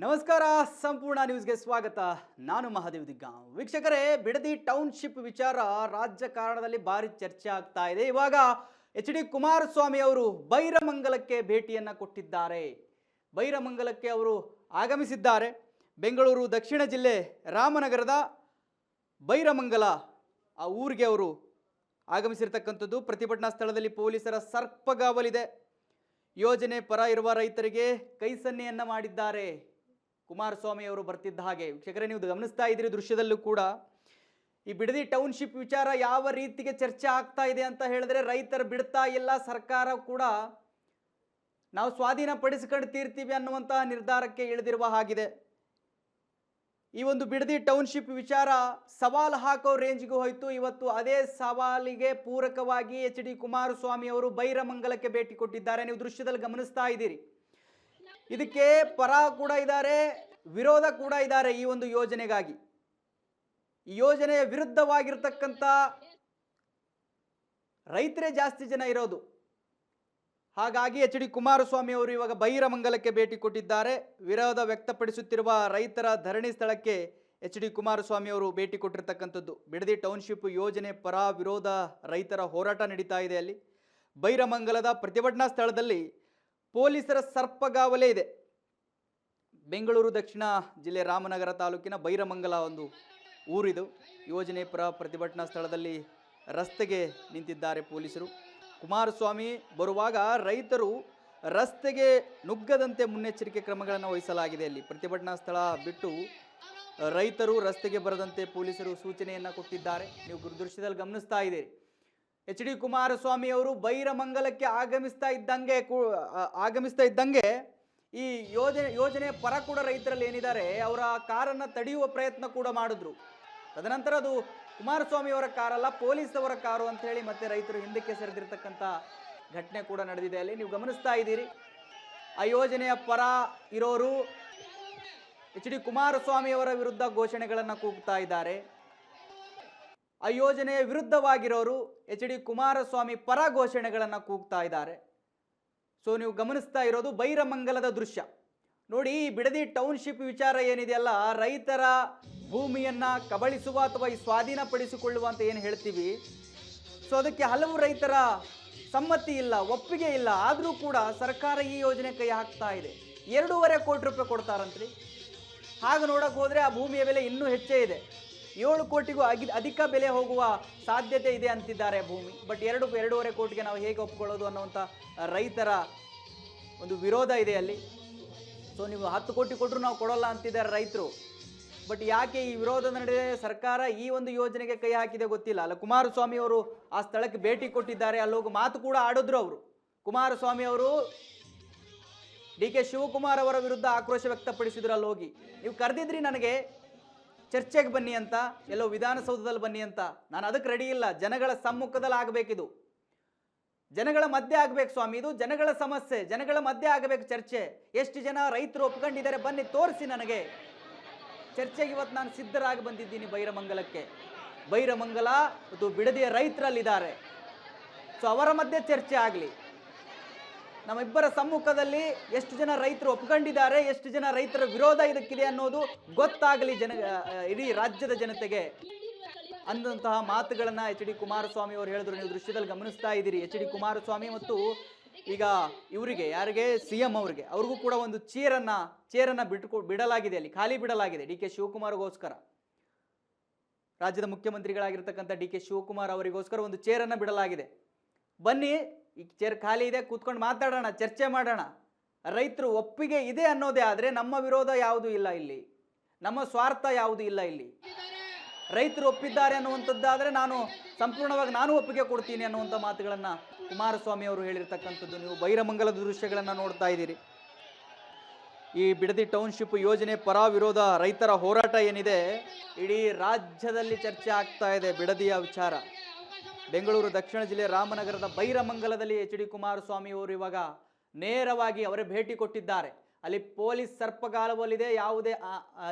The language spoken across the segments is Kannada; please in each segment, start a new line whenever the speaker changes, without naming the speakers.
ನಮಸ್ಕಾರ. ಸಂಪೂರ್ಣ ನ್ಯೂಸ್ಗೆ ಸ್ವಾಗತ. ನಾನು ಮಹಾದೇವ್ ದಿಗ್ಗ. ವೀಕ್ಷಕರೇ, ಬಿಡದಿ ಟೌನ್ಶಿಪ್ ವಿಚಾರ ರಾಜಕಾರಣದಲ್ಲಿ ಭಾರಿ ಚರ್ಚೆ ಆಗ್ತಾ ಇದೆ. ಇವಾಗ ಎಚ್.ಡಿ. ಕುಮಾರಸ್ವಾಮಿ ಅವರು ಬೈರಮಂಗಲಕ್ಕೆ ಭೇಟಿಯನ್ನ ಕೊಟ್ಟಿದ್ದಾರೆ. ಬೈರಮಂಗಲಕ್ಕೆ ಅವರು ಆಗಮಿಸಿದ್ದಾರೆ. ಬೆಂಗಳೂರು ದಕ್ಷಿಣ ಜಿಲ್ಲೆ ರಾಮನಗರದ ಬೈರಮಂಗಲ ಆ ಊರಿಗೆ ಅವರು ಆಗಮಿಸಿರ್ತಕ್ಕಂಥದ್ದು. ಪ್ರತಿಭಟನಾ ಸ್ಥಳದಲ್ಲಿ ಪೊಲೀಸರ ಸರ್ಪಗಾವಲಿದೆ. ಯೋಜನೆ ಪರ ಇರುವ ರೈತರಿಗೆ ಕೈ ಸನ್ನೆಯನ್ನ ಮಾಡಿದ್ದಾರೆ. ಕುಮಾರಸ್ವಾಮಿ ಅವರು ಬರ್ತಿದ್ದ ಹಾಗೆ ವೀಕ್ಷಕರೇ, ನೀವು ಗಮನಿಸ್ತಾ ಇದ್ದೀರಿ ದೃಶ್ಯದಲ್ಲೂ ಕೂಡ ಈ ಬಿಡದಿ ಟೌನ್ಶಿಪ್ ವಿಚಾರ ಯಾವ ರೀತಿಗೆ ಚರ್ಚೆ ಆಗ್ತಾ ಇದೆ ಅಂತ ಹೇಳಿದ್ರೆ, ರೈತರು ಬಿಡ್ತಾ ಇಲ್ಲ, ಸರ್ಕಾರ ಕೂಡ ನಾವು ಸ್ವಾಧೀನಪಡಿಸಿಕೊಂಡು ತೀರ್ತೀವಿ ಅನ್ನುವಂತಹ ನಿರ್ಧಾರಕ್ಕೆ ಇಳಿದಿರುವ ಹಾಗಿದೆ. ಈ ಒಂದು ಬಿಡದಿ ಟೌನ್ಶಿಪ್ ವಿಚಾರ ಸವಾಲು ಹಾಕೋ ರೇಂಜ್ಗೂ ಹೋಯ್ತು. ಇವತ್ತು ಅದೇ ಸವಾಲಿಗೆ ಪೂರಕವಾಗಿ ಎಚ್.ಡಿ. ಕುಮಾರಸ್ವಾಮಿ ಅವರು ಬೈರಮಂಗಲಕ್ಕೆ ಭೇಟಿ ಕೊಟ್ಟಿದ್ದಾರೆ. ನೀವು ದೃಶ್ಯದಲ್ಲಿ ಗಮನಿಸ್ತಾ ಇದ್ದೀರಿ. ಇದಕ್ಕೆ ಪರ ಕೂಡ ಇದ್ದಾರೆ, ವಿರೋಧ ಕೂಡ ಇದ್ದಾರೆ. ಈ ಒಂದು ಯೋಜನೆಗಾಗಿ, ಈ ಯೋಜನೆಯ ವಿರುದ್ಧವಾಗಿರ್ತಕ್ಕಂಥ ರೈತರೇ ಜಾಸ್ತಿ ಜನ ಇರೋದು. ಹಾಗಾಗಿ ಎಚ್.ಡಿ. ಕುಮಾರಸ್ವಾಮಿ ಅವರು ಇವಾಗ ಬೈರಮಂಗಲಕ್ಕೆ ಭೇಟಿ ಕೊಟ್ಟಿದ್ದಾರೆ. ವಿರೋಧ ವ್ಯಕ್ತಪಡಿಸುತ್ತಿರುವ ರೈತರ ಧರಣಿ ಸ್ಥಳಕ್ಕೆ ಎಚ್.ಡಿ. ಕುಮಾರಸ್ವಾಮಿ ಅವರು ಭೇಟಿ ಕೊಟ್ಟಿರ್ತಕ್ಕಂಥದ್ದು. ಬಿಡದಿ ಟೌನ್ಶಿಪ್ ಯೋಜನೆ ಪರ ವಿರೋಧ ರೈತರ ಹೋರಾಟ ನಡೀತಾ ಇದೆ. ಅಲ್ಲಿ ಬೈರಮಂಗಲದ ಪ್ರತಿಭಟನಾ ಸ್ಥಳದಲ್ಲಿ ಪೊಲೀಸರ ಸರ್ಪಗಾವಲೇ ಇದೆ. ಬೆಂಗಳೂರು ದಕ್ಷಿಣ ಜಿಲ್ಲೆ ರಾಮನಗರ ತಾಲೂಕಿನ ಬೈರಮಂಗಲ ಒಂದು ಊರಿದು. ಯೋಜನೆ ಪರ ಪ್ರತಿಭಟನಾ ಸ್ಥಳದಲ್ಲಿ ರಸ್ತೆಗೆ ನಿಂತಿದ್ದಾರೆ ಪೊಲೀಸರು. ಕುಮಾರಸ್ವಾಮಿ ಬರುವಾಗ ರೈತರು ರಸ್ತೆಗೆ ನುಗ್ಗದಂತೆ ಮುನ್ನೆಚ್ಚರಿಕೆ ಕ್ರಮಗಳನ್ನು ವಹಿಸಲಾಗಿದೆ. ಅಲ್ಲಿ ಪ್ರತಿಭಟನಾ ಸ್ಥಳ ಬಿಟ್ಟು ರೈತರು ರಸ್ತೆಗೆ ಬರದಂತೆ ಪೊಲೀಸರು ಸೂಚನೆಯನ್ನು ಕೊಟ್ಟಿದ್ದಾರೆ. ನೀವು ದೃಶ್ಯದಲ್ಲಿ ಗಮನಿಸ್ತಾ ಇದ್ದೀರಿ. ಎಚ್.ಡಿ. ಕುಮಾರಸ್ವಾಮಿ ಅವರು ಬೈರಮಂಗಲಕ್ಕೆ ಆಗಮಿಸ್ತಾ ಇದ್ದಂಗೆ ಈ ಯೋಜನೆಯ ಪರ ಕೂಡ ರೈತರಲ್ಲಿ ಏನಿದ್ದಾರೆ ಅವರ ಕಾರನ್ನು ತಡೆಯುವ ಪ್ರಯತ್ನ ಕೂಡ ಮಾಡಿದ್ರು. ತದನಂತರ ಅದು ಕುಮಾರಸ್ವಾಮಿ ಅವರ ಕಾರಲ್ಲ, ಪೊಲೀಸ್ ಅವರ ಕಾರು ಅಂತ ಹೇಳಿ ಮತ್ತೆ ರೈತರು ಹಿಂದಕ್ಕೆ ಸರಿದಿರ್ತಕ್ಕಂಥ ಘಟನೆ ಕೂಡ ನಡೆದಿದೆ. ಅಲ್ಲಿ ನೀವು ಗಮನಿಸ್ತಾ ಇದ್ದೀರಿ. ಆ ಯೋಜನೆಯ ಪರ ಇರೋರು ಎಚ್.ಡಿ. ಕುಮಾರಸ್ವಾಮಿ ಅವರ ವಿರುದ್ಧ ಘೋಷಣೆಗಳನ್ನು ಕೂಗ್ತಾ ಇದ್ದಾರೆ. ಆ ಯೋಜನೆಯ ವಿರುದ್ಧವಾಗಿರೋರು ಎಚ್.ಡಿ. ಕುಮಾರಸ್ವಾಮಿ ಪರ ಘೋಷಣೆಗಳನ್ನು ಕೂಗ್ತಾ ಇದ್ದಾರೆ. ಸೊ ನೀವು ಗಮನಿಸ್ತಾ ಇರೋದು ಬೈರಮಂಗಲದ ದೃಶ್ಯ ನೋಡಿ. ಈ ಬಿಡದಿ ಟೌನ್ಶಿಪ್ ವಿಚಾರ ಏನಿದೆಯಲ್ಲ, ರೈತರ ಭೂಮಿಯನ್ನು ಕಬಳಿಸುವ ಅಥವಾ ಈ ಸ್ವಾಧೀನಪಡಿಸಿಕೊಳ್ಳುವ ಅಂತ ಏನು ಹೇಳ್ತೀವಿ, ಸೊ ಅದಕ್ಕೆ ಹಲವು ರೈತರ ಸಮ್ಮತಿ ಇಲ್ಲ, ಒಪ್ಪಿಗೆ ಇಲ್ಲ. ಆದರೂ ಕೂಡ ಸರ್ಕಾರ ಈ ಯೋಜನೆ ಕೈ ಹಾಕ್ತಾ ಇದೆ. 2.5 ಕೋಟಿ ರೂಪಾಯಿ ಕೊಡ್ತಾರಂತ್ರಿ. ಹಾಗೆ ನೋಡೋಕೆ ಹೋದರೆ ಆ ಭೂಮಿಯ ಬೆಲೆ ಇನ್ನೂ ಹೆಚ್ಚೇ ಇದೆ. 7 ಕೋಟಿಗೂ ಅಧಿಕ ಬೆಲೆ ಹೋಗುವ ಸಾಧ್ಯತೆ ಇದೆ ಅಂತಿದ್ದಾರೆ ಭೂಮಿ. ಬಟ್ 2.5 ಕೋಟಿಗೆ ನಾವು ಹೇಗೆ ಒಪ್ಕೊಳ್ಳೋದು ಅನ್ನುವಂಥ ರೈತರ ಒಂದು ವಿರೋಧ ಇದೆ ಅಲ್ಲಿ. ಸೊ ನೀವು 10 ಕೋಟಿ ಕೊಟ್ಟರು ನಾವು ಕೊಡೋಲ್ಲ ಅಂತಿದ್ದಾರೆ ರೈತರು. ಬಟ್ ಯಾಕೆ ಈ ವಿರೋಧ ನಡೆದಿದೆ? ಸರ್ಕಾರ ಈ ಒಂದು ಯೋಜನೆಗೆ ಕೈ ಹಾಕಿದೆ ಗೊತ್ತಿಲ್ಲ. ಅಲ್ಲ, ಕುಮಾರಸ್ವಾಮಿ ಅವರು ಆ ಸ್ಥಳಕ್ಕೆ ಭೇಟಿ ಕೊಟ್ಟಿದ್ದಾರೆ. ಅಲ್ಲೋಗಿ ಮಾತು ಕೂಡ ಆಡಿದ್ರು ಅವರು. ಕುಮಾರಸ್ವಾಮಿ ಅವರು ಡಿ.ಕೆ. ಶಿವಕುಮಾರ್ ಅವರ ವಿರುದ್ಧ ಆಕ್ರೋಶ ವ್ಯಕ್ತಪಡಿಸಿದ್ರು. ಅಲ್ಲಿ ಹೋಗಿ ನೀವು ಕರೆದಿದ್ರಿ ನನಗೆ ಚರ್ಚೆಗೆ ಬನ್ನಿ ಅಂತ, ಎಲ್ಲೋ ವಿಧಾನಸೌಧದಲ್ಲಿ ಬನ್ನಿ ಅಂತ. ನಾನು ಅದಕ್ಕೆ ರೆಡಿ ಇಲ್ಲ. ಜನಗಳ ಸಮ್ಮುಖದಲ್ಲಿ ಆಗಬೇಕಿದು, ಜನಗಳ ಮಧ್ಯೆ ಆಗಬೇಕು ಸ್ವಾಮಿ. ಇದು ಜನಗಳ ಸಮಸ್ಯೆ, ಜನಗಳ ಮಧ್ಯೆ ಆಗಬೇಕು ಚರ್ಚೆ. ಎಷ್ಟು ಜನ ರೈತರು ಒಪ್ಕೊಂಡಿದ್ದಾರೆ ಬನ್ನಿ ತೋರಿಸಿ ನನಗೆ. ಚರ್ಚೆಗೆ ಇವತ್ತು ನಾನು ಸಿದ್ಧರಾಗಿ ಬಂದಿದ್ದೀನಿ ಬೈರಮಂಗಲಕ್ಕೆ. ಬೈರಮಂಗಲ ಮತ್ತು ಬಿಡದಿಯ ರೈತರಲ್ಲಿದ್ದಾರೆ. ಸೊ ಅವರ ಮಧ್ಯೆ ಚರ್ಚೆ ಆಗಲಿ. ನಮ್ಮಿಬ್ಬರ ಸಮ್ಮುಖದಲ್ಲಿ ಎಷ್ಟು ಜನ ರೈತರು ಒಪ್ಕೊಂಡಿದ್ದಾರೆ, ಎಷ್ಟು ಜನ ರೈತರ ವಿರೋಧ ಇದಕ್ಕಿದೆ ಅನ್ನೋದು ಗೊತ್ತಾಗಲಿ ಇಡೀ ರಾಜ್ಯದ ಜನತೆಗೆ ಅಂದಂತಹ ಮಾತುಗಳನ್ನ ಎಚ್.ಡಿ. ಕುಮಾರಸ್ವಾಮಿ ಅವರು ಹೇಳಿದ್ರು. ನೀವು ದೃಶ್ಯದಲ್ಲಿ ಗಮನಿಸ್ತಾ ಇದ್ದೀರಿ. ಎಚ್.ಡಿ. ಕುಮಾರಸ್ವಾಮಿ ಮತ್ತು ಈಗ ಇವರಿಗೆ ಯಾರಿಗೆ CM ಅವ್ರಿಗೂ ಕೂಡ ಒಂದು ಚೇರನ್ನ ಬಿಡಲಾಗಿದೆ. ಅಲ್ಲಿ ಖಾಲಿ ಬಿಡಲಾಗಿದೆ ಡಿ.ಕೆ. ಶಿವಕುಮಾರ್ಗೋಸ್ಕರ. ರಾಜ್ಯದ ಮುಖ್ಯಮಂತ್ರಿಗಳಾಗಿರ್ತಕ್ಕಂಥ ಡಿ.ಕೆ. ಶಿವಕುಮಾರ್ ಅವರಿಗೋಸ್ಕರ ಒಂದು ಚೇರನ್ನು ಬಿಡಲಾಗಿದೆ. ಬನ್ನಿ, ಈ ಚೇರ್ ಖಾಲಿ ಇದೆ, ಕೂತ್ಕೊಂಡು ಮಾತಾಡೋಣ, ಚರ್ಚೆ ಮಾಡೋಣ. ರೈತರು ಒಪ್ಪಿಗೆ ಇದೆ ಅನ್ನೋದೇ ಆದರೆ ನಮ್ಮ ವಿರೋಧ ಯಾವುದೂ ಇಲ್ಲ ಇಲ್ಲಿ, ನಮ್ಮ ಸ್ವಾರ್ಥ ಯಾವುದೂ ಇಲ್ಲ ಇಲ್ಲಿ. ರೈತರು ಒಪ್ಪಿದ್ದಾರೆ ಅನ್ನುವಂಥದ್ದಾದರೆ ಸಂಪೂರ್ಣವಾಗಿ ನಾನು ಒಪ್ಪಿಗೆ ಕೊಡ್ತೀನಿ ಅನ್ನುವಂಥ ಮಾತುಗಳನ್ನು ಕುಮಾರಸ್ವಾಮಿ ಅವರು ಹೇಳಿರ್ತಕ್ಕಂಥದ್ದು. ನೀವು ಬೈರಮಂಗಲದ ದೃಶ್ಯಗಳನ್ನು ನೋಡ್ತಾ ಇದ್ದೀರಿ. ಈ ಬಿಡದಿ ಟೌನ್ಶಿಪ್ ಯೋಜನೆ ಪರ ವಿರೋಧ ರೈತರ ಹೋರಾಟ ಏನಿದೆ, ಇಡೀ ರಾಜ್ಯದಲ್ಲಿ ಚರ್ಚೆ ಆಗ್ತಾ ಇದೆ ಬಿಡದಿಯ ವಿಚಾರ. ಬೆಂಗಳೂರು ದಕ್ಷಿಣ ಜಿಲ್ಲೆ ರಾಮನಗರದ ಬೈರಮಂಗಲದಲ್ಲಿ ಎಚ್.ಡಿ. ಕುಮಾರಸ್ವಾಮಿ ಅವರು ಇವಾಗ ನೇರವಾಗಿ ಅವರೇ ಭೇಟಿ ಕೊಟ್ಟಿದ್ದಾರೆ. ಅಲ್ಲಿ ಪೊಲೀಸ್ ಸರ್ಪಗಾಲವಲ್ಲಿದೆ. ಯಾವುದೇ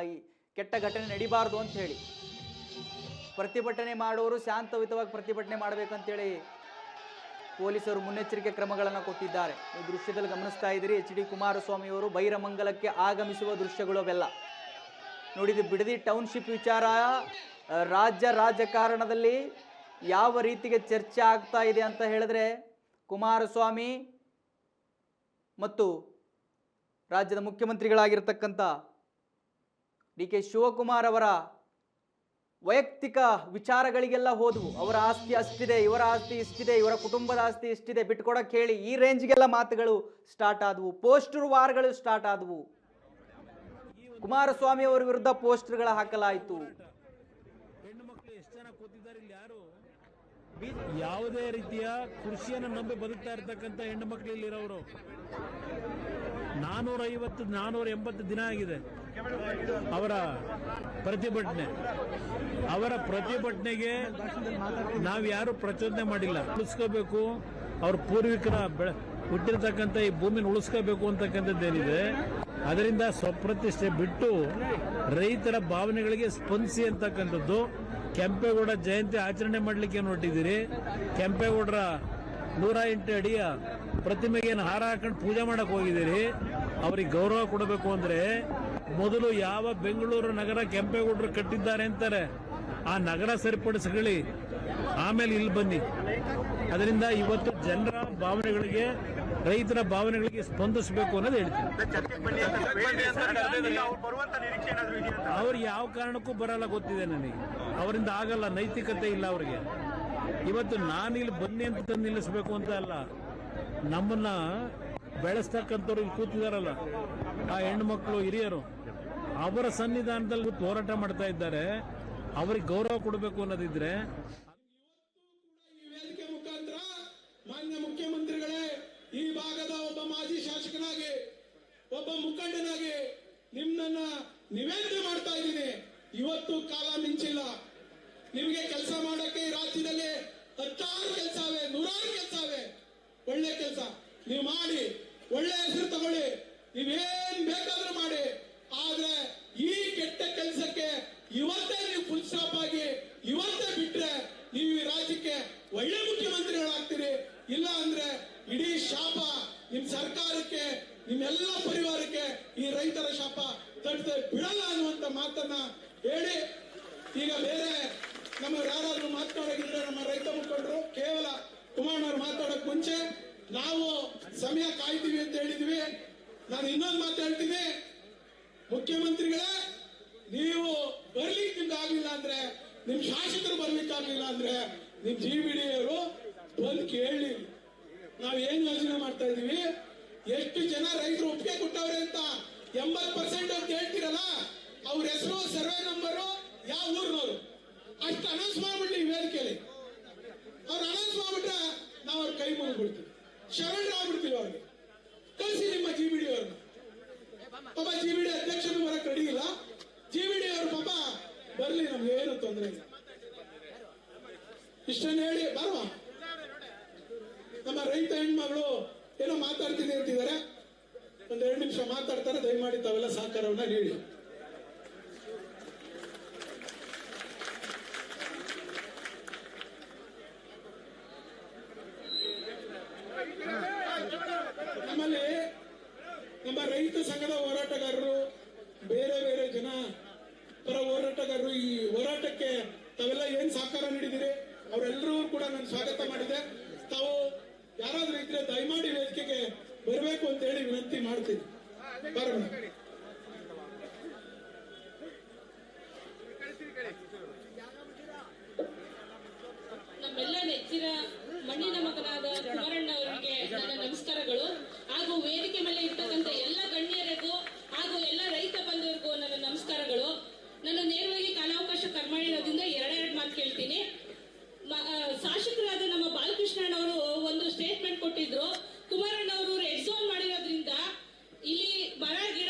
ಕೆಟ್ಟ ಘಟನೆ ನಡೀಬಾರ್ದು ಅಂತ ಹೇಳಿ ಪ್ರತಿಭಟನೆ ಮಾಡೋರು ಶಾಂತಯುತವಾಗಿ ಪ್ರತಿಭಟನೆ ಮಾಡಬೇಕಂತೇಳಿ ಪೊಲೀಸರು ಮುನ್ನೆಚ್ಚರಿಕೆ ಕ್ರಮಗಳನ್ನು ಕೊಟ್ಟಿದ್ದಾರೆ. ಈ ದೃಶ್ಯದಲ್ಲಿ ಗಮನಿಸ್ತಾ ಇದ್ದೀರಿ, ಎಚ್ ಡಿ ಕುಮಾರಸ್ವಾಮಿ ಅವರು ಬೈರಮಂಗಲಕ್ಕೆ ಆಗಮಿಸುವ ದೃಶ್ಯಗಳು ಅವೆಲ್ಲ. ನೋಡಿದ್ದು ಬಿಡದಿ ಟೌನ್ಶಿಪ್ ವಿಚಾರ ರಾಜ್ಯ ರಾಜಕಾರಣದಲ್ಲಿ ಯಾವ ರೀತಿಗೆ ಚರ್ಚೆ ಆಗ್ತಾ ಇದೆ ಅಂತ ಹೇಳಿದ್ರೆ, ಕುಮಾರಸ್ವಾಮಿ ಮತ್ತು ರಾಜ್ಯದ ಮುಖ್ಯಮಂತ್ರಿಗಳಾಗಿರ್ತಕ್ಕಂಥ ಡಿ ಕೆ ಶಿವಕುಮಾರ್ ಅವರ ವೈಯಕ್ತಿಕ ವಿಚಾರಗಳಿಗೆಲ್ಲ ಹೋದವು. ಅವರ ಆಸ್ತಿ ಅಷ್ಟಿದೆ, ಇವರ ಆಸ್ತಿ ಇಷ್ಟಿದೆ, ಇವರ ಕುಟುಂಬದ ಆಸ್ತಿ ಇಷ್ಟಿದೆ, ಬಿಟ್ಕೊಡಕ್ಕೆ ಹೇಳಿ ಈ ರೇಂಜ್ಗೆಲ್ಲ ಮಾತುಗಳು ಸ್ಟಾರ್ಟ್ ಆದವು. ಪೋಸ್ಟರ್ ವಾರ್ಗಳು ಸ್ಟಾರ್ಟ್ ಆದವು. ಕುಮಾರಸ್ವಾಮಿ ಅವರ ವಿರುದ್ಧ ಪೋಸ್ಟರ್ಗಳ ಹಾಕಲಾಯಿತು.
ಹೆಣ್ಣು ಮಕ್ಕಳು ಎಷ್ಟು ಜನ ಕೂತಿದ್ದಾರೆ ಇಲ್ಲಿ? ಯಾರು ಯಾವುದೇ ರೀತಿಯ ಕೃಷಿಯನ್ನು ನಂಬಿ ಬದುಕ್ತಾ ಇರ್ತಕ್ಕಂಥ ಹೆಣ್ಣು ಮಕ್ಕಳು ಇಲ್ಲಿರೋರು 480 ದಿನ ಆಗಿದೆ ಅವರ ಪ್ರತಿಭಟನೆಗೆ ನಾವು ಯಾರು ಪ್ರಚೋದನೆ ಮಾಡಿಲ್ಲ. ಉಳಿಸ್ಕೋಬೇಕು, ಅವ್ರ ಪೂರ್ವಿಕರ ಹುಟ್ಟಿರ್ತಕ್ಕಂಥ ಈ ಭೂಮಿನ ಉಳಿಸ್ಕೋಬೇಕು ಅಂತಕ್ಕಂಥದ್ದೇನಿದೆ, ಅದರಿಂದ ಸ್ವಪ್ರತಿಷ್ಠೆ ಬಿಟ್ಟು ರೈತರ ಭಾವನೆಗಳಿಗೆ ಸ್ಪಂದಿಸಿ ಅಂತಕ್ಕಂಥದ್ದು. ಕೆಂಪೇಗೌಡ ಜಯಂತಿ ಆಚರಣೆ ಮಾಡಲಿಕ್ಕೆ ಹೊರಟಿದ್ದೀರಿ. ಕೆಂಪೇಗೌಡರ 108 ಅಡಿಯ ಪ್ರತಿಮೆಗೆ ಹಾರ ಹಾಕೊಂಡು ಪೂಜೆ ಮಾಡಕ್ ಹೋಗಿದ್ದೀರಿ. ಅವ್ರಿಗೆ ಗೌರವ ಕೊಡಬೇಕು ಅಂದ್ರೆ ಮೊದಲು ಯಾವ ಬೆಂಗಳೂರು ನಗರ ಕೆಂಪೇಗೌಡರು ಕಟ್ಟಿದ್ದಾರೆ ಅಂತಾರೆ ಆ ನಗರ ಸರಿಪಡಿಸ್ಕೊಳ್ಳಿ, ಆಮೇಲೆ ಇಲ್ಲಿ ಬನ್ನಿ. ಅದರಿಂದ ಇವತ್ತು ಜನರ ಭಾವನೆಗಳಿಗೆ, ರೈತರ ಭಾವನೆಗಳಿಗೆ ಸ್ಪಂದಿಸಬೇಕು ಅನ್ನೋದು ಹೇಳ್ತೀನಿ. ಅವ್ರು ಯಾವ ಕಾರಣಕ್ಕೂ ಬರಲ್ಲ ಗೊತ್ತಿದೆ ನನಗೆ. ಅವರಿಂದ ಆಗಲ್ಲ, ನೈತಿಕತೆ ಇಲ್ಲ ಅವರಿಗೆ. ಇವತ್ತು ನಾನು ಇಲ್ಲಿ ಬನ್ನಿ ಅಂತ ತಂದು ನಿಲ್ಲಿಸಬೇಕು ಅಂತ ಅಲ್ಲ, ನಮ್ಮನ್ನ ಬೆಳೆಸ್ತಕ್ಕಂಥವ್ರು ಇಲ್ಲಿ ಕೂತಿದಾರಲ್ಲ ಆ ಹೆಣ್ಣು ಮಕ್ಕಳು, ಹಿರಿಯರು, ಅವರ ಸನ್ನಿಧಾನದಲ್ಲಿ ಹೋರಾಟ ಮಾಡ್ತಾ ಇದ್ದಾರೆ. ಅವರಿಗೆ ಗೌರವ ಕೊಡಬೇಕು ಅನ್ನೋದಿದ್ರೆ
ವೇದಿಕೆ ಮುಖಾಂತರ ಮಾನ್ಯ ಮುಖ್ಯಮಂತ್ರಿಗಳೇ, ಈ ಭಾಗದ ಒಬ್ಬ ಮಾಜಿ ಶಾಸಕನಾಗಿ, ಒಬ್ಬ ಮುಖಂಡನಾಗಿ ನಿಮ್ಮನ್ನ ನಿವೇದನೆ ಮಾಡ್ತಾ ಇದ್ದೀನಿ. ಇವತ್ತು ಕಾಲ ಮಿಂಚಿಲ್ಲ. ನಿಮಗೆ ಕೆಲಸ ಮಾಡಕ್ಕೆ ಈ ರಾಜ್ಯದಲ್ಲಿ 10 ಕೆಲಸ ಅವೆ, 100 ಕೆಲಸ ಅವೆ. ಒಳ್ಳೆ ಕೆಲಸ ನೀವು ಮಾಡಿ, ಒಳ್ಳೆ ಹೆಸರು ತಗೊಳ್ಳಿ, ನೀವೇನ್ ಬೇಕಾದ್ರೂ ಮಾಡಿ. ಆದ್ರೆ ಈ ಕೆಟ್ಟ ಕೆಲಸಕ್ಕೆ ಇವತ್ತೇ ನೀವು ಫುಲ್ ಸ್ಟಾಪ್ ಆಗಿ ಇವತ್ತೇ ಬಿಟ್ರೆ ನೀವು ಈ ರಾಜ್ಯಕ್ಕೆ ಒಳ್ಳೆ ಮುಖ್ಯಮಂತ್ರಿಗಳಾಗ್ತೀರಿ. ಇಲ್ಲ ಅಂದ್ರೆ ಇಡೀ ಶಾಪ ನಿಮ್ ಸರ್ಕಾರಕ್ಕೆ, ನಿಮ್ಮೆಲ್ಲ ಪರಿವಾರಕ್ಕೆ ಈ ರೈತರ ಶಾಪ ತಟ್ಟದೆ ಬಿಡಲ್ಲ ಅನ್ನುವಂತ ಮಾತನ್ನ ಹೇಳಿ, ಈಗ ಬೇರೆ ನಮ್ಮ ಯಾರಾದ್ರೂ ಮಾತನಾಡೋಗಿದ್ರೆ ನಮ್ಮ ರೈತ ಮುಖಂಡರು, ಕೇವಲ ಕುಮಾರಣ್ಣವ್ರು ಮಾತಾಡಕ್ ಮುಂಚೆ ನಾವು ಸಮಯ ಕಾಯ್ತೀವಿ ಅಂತ ಹೇಳಿದ್ವಿ. ನಾನು ಇನ್ನೊಂದು ಮಾತು ಹೇಳ್ತೀನಿ, ಮುಖ್ಯಮಂತ್ರಿಗಳೇ, ನೀವು ಬರ್ಲಿಕ್ಕೆ ನಿಮ್ಗೆ ಆಗ್ಲಿಲ್ಲ ಅಂದ್ರೆ, ನಿಮ್ ಶಾಸಕರು ಬರ್ಲಿಕ್ಕೆ ಆಗ್ಲಿಲ್ಲ ಅಂದ್ರೆ ನಿಮ್ GBD ಅವರು ಬಂದು ಕೇಳಿ ನಾವ್ ಏನ್ ಯೋಜನೆ ಮಾಡ್ತಾ ಇದೀವಿ, ಎಷ್ಟು ಜನ ರೈತರು ಒಪ್ಪಿಗೆ ಕೊಟ್ಟವ್ರೆ ಅಂತ 80% ಅಂತ ಹೇಳ್ತೀರಲ್ಲ, ಅವ್ರ ಹೆಸರು, ಸರ್ವೆ ನಂಬರು, ಯಾವ ಊರಿನವರು ಅಷ್ಟು ಅನೌನ್ಸ್ ಮಾಡ್ಬಿಡ್ಲಿ ಈ ವೇದಿಕೆಯಲ್ಲಿ. ಅವ್ರು ಅನೌನ್ಸ್ ಮಾಡ್ಬಿಟ್ರೆ ನಾವು ಅವ್ರ ಕೈ ಮುಗಿದ್ಬಿಡ್ತೀವಿ, ಶರಣರಾಗ್ಬಿಡ್ತೀವಿ. ಅವ್ರಿಗೆ ಕಳಿಸಿ ನಿಮ್ಮ GBD ಅವ್ರನ್ನ. ಪಾಪ GBD ಅಧ್ಯಕ್ಷರು ಬರಕ್ ರೆಡಿ ಇಲ್ಲ. GBD ಅವ್ರ ಪಾಪ ಬರ್ಲಿ, ನಮ್ಗೆ ಏನು ತೊಂದರೆ ಇಲ್ಲ. ಇಷ್ಟನ್ನ ಹೇಳಿ ಬರುವ. ನಮ್ಮ ರೈತ ಹೆಣ್ಮಗಳು ಏನೋ ಮಾತಾಡ್ತೀನಿ ಅಂತಿದ್ದಾರೆ, 1-2 ನಿಮಿಷ ಮಾತಾಡ್ತಾರೆ. ದಯಮಾಡಿ ತಾವೆಲ್ಲ ಸಹಕಾರವನ್ನ ನೀಡಿ. ನಮ್ಮಲ್ಲಿ ನಮ್ಮ ರೈತ ಸಂಘದ ಹೋರಾಟಗಾರರು, ಬೇರೆ ಬೇರೆ ಜನ ಪರ ಹೋರಾಟಗಾರರು ಈ ಹೋರಾಟಕ್ಕೆ ತಾವೆಲ್ಲ ಏನ್ ಸಹಕಾರ ನೀಡಿದಿರಿ ಅವರೆಲ್ಲರೂ ಕೂಡ ನಾನು ಸ್ವಾಗತ ಮಾಡಿದೆ. ತಾವು ಯಾರಾದ್ರೂ ಇದ್ರೆ ದಯಮಾಡಿ ವೇದಿಕೆಗೆ ಬರಬೇಕು ಅಂತ ಹೇಳಿ ವಿನಂತಿ ಮಾಡ್ತೀನಿ. ಬರೋಣ.
ನಮ್ಮೆಲ್ಲ ನೆಚ್ಚಿನ ಮಣ್ಣಿನ ಮಗನಾದ ಕುಮಾರಣ್ಣ ಅವರಿಗೆ ನನ್ನ ನಮಸ್ಕಾರಗಳು. ಹಾಗೂ ವೇದಿಕೆ ಮೇಲೆ ಇರ್ತಕ್ಕಂಥ ಎಲ್ಲ ಗಣ್ಯರಿಗೂ ಹಾಗೂ ಎಲ್ಲ ರೈತ ಬಂಧುವರಿಗೂ ನನ್ನ ನಮಸ್ಕಾರಗಳು. ನಾನು ನೇರವಾಗಿ ಕಾಲಾವಕಾಶ ಕರ್ಮಾಣಿರೋದ್ರಿಂದ 2 ಮಾತು ಕೇಳ್ತೀನಿ. ಶಾಸಕರಾದ ನಮ್ಮ ಬಾಲಕೃಷ್ಣಣ್ಣವರು ಒಂದು ಸ್ಟೇಟ್ಮೆಂಟ್ ಕೊಟ್ಟಿದ್ರು. ಕುಮಾರಣ್ಣ ಅವರು ರೆಡ್ ಝೋನ್ ಮಾಡಿರೋದ್ರಿಂದ ಇಲ್ಲಿ ಮರ ಗಿಡ